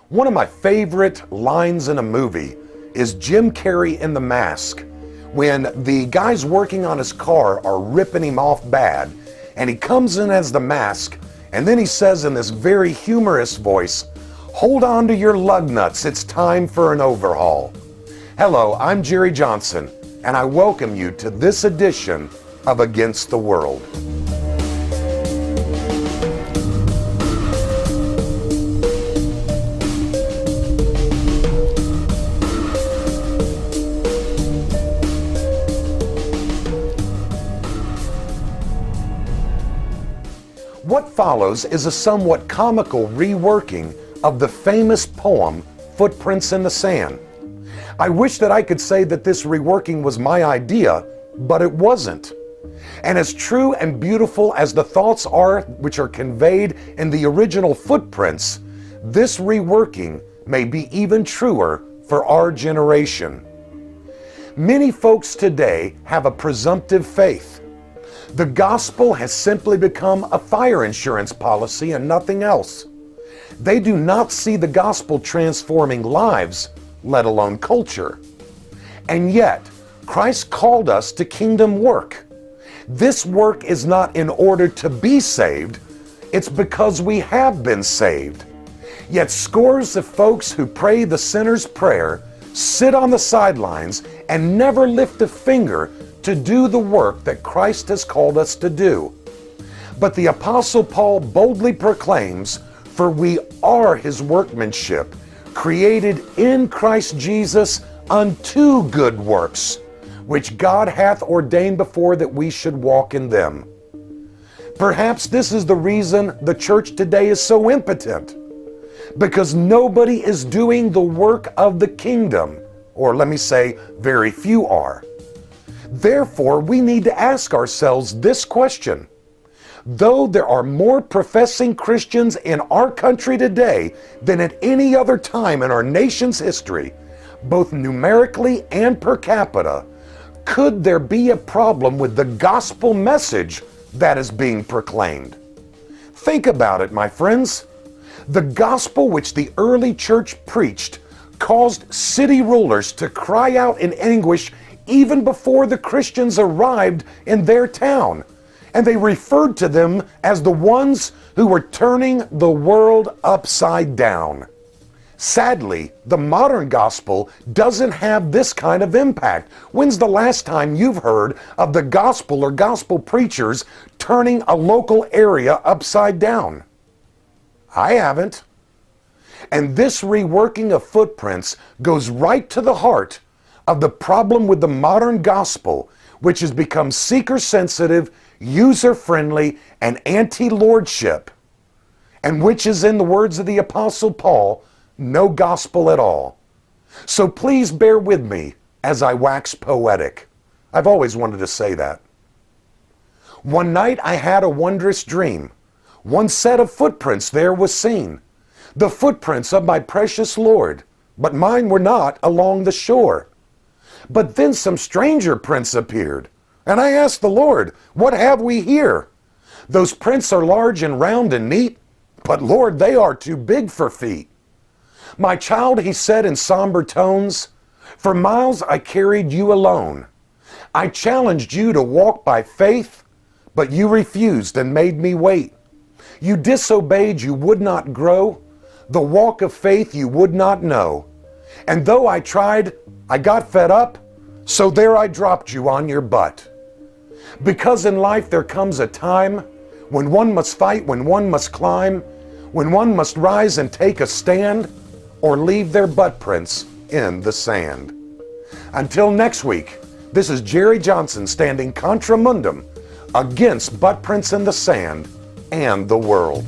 One of my favorite lines in a movie is Jim Carrey in The Mask, when the guys working on his car are ripping him off bad, and he comes in as the Mask, and then he says in this very humorous voice, "Hold on to your lug nuts, it's time for an overhaul." Hello, I'm Jerry Johnson, and I welcome you to this edition of Against the World. What follows is a somewhat comical reworking of the famous poem, Footprints in the Sand. I wish that I could say that this reworking was my idea, but it wasn't. And as true and beautiful as the thoughts are which are conveyed in the original Footprints, this reworking may be even truer for our generation. Many folks today have a presumptive faith. The gospel has simply become a fire insurance policy and nothing else. They do not see the gospel transforming lives, let alone culture. And yet, Christ called us to kingdom work. This work is not in order to be saved, it's because we have been saved. Yet scores of folks who pray the sinner's prayer sit on the sidelines and never lift a finger to do the work that Christ has called us to do. But the Apostle Paul boldly proclaims, "For we are his workmanship, created in Christ Jesus unto good works, which God hath ordained before that we should walk in them." Perhaps this is the reason the church today is so impotent, because nobody is doing the work of the kingdom, or let me say, very few are. Therefore, we need to ask ourselves this question. Though there are more professing Christians in our country today than at any other time in our nation's history, both numerically and per capita, could there be a problem with the gospel message that is being proclaimed? Think about it, my friends. The gospel which the early church preached caused city rulers to cry out in anguish even before the Christians arrived in their town, and they referred to them as the ones who were turning the world upside down. Sadly, the modern gospel doesn't have this kind of impact. When's the last time you've heard of the gospel or gospel preachers turning a local area upside down? I haven't. And this reworking of Footprints goes right to the heart of the problem with the modern gospel, which has become seeker-sensitive, user-friendly, and anti-lordship, and which is, in the words of the Apostle Paul, no gospel at all. So please bear with me as I wax poetic. I've always wanted to say that. One night I had a wondrous dream. One set of footprints there was seen, the footprints of my precious Lord, but mine were not along the shore. But then some stranger prints appeared, and I asked the Lord, "What have we here?" "Those prints are large and round and neat, but Lord, they are too big for feet." "My child," he said in somber tones, "for miles I carried you alone. I challenged you to walk by faith, but you refused and made me wait. You disobeyed, you would not grow. The walk of faith you would not know. And though I tried, I got fed up, so there I dropped you on your butt." Because in life there comes a time when one must fight, when one must climb, when one must rise and take a stand, or leave their butt prints in the sand. Until next week, this is Jerry Johnson standing contra mundum against butt prints in the sand and the world.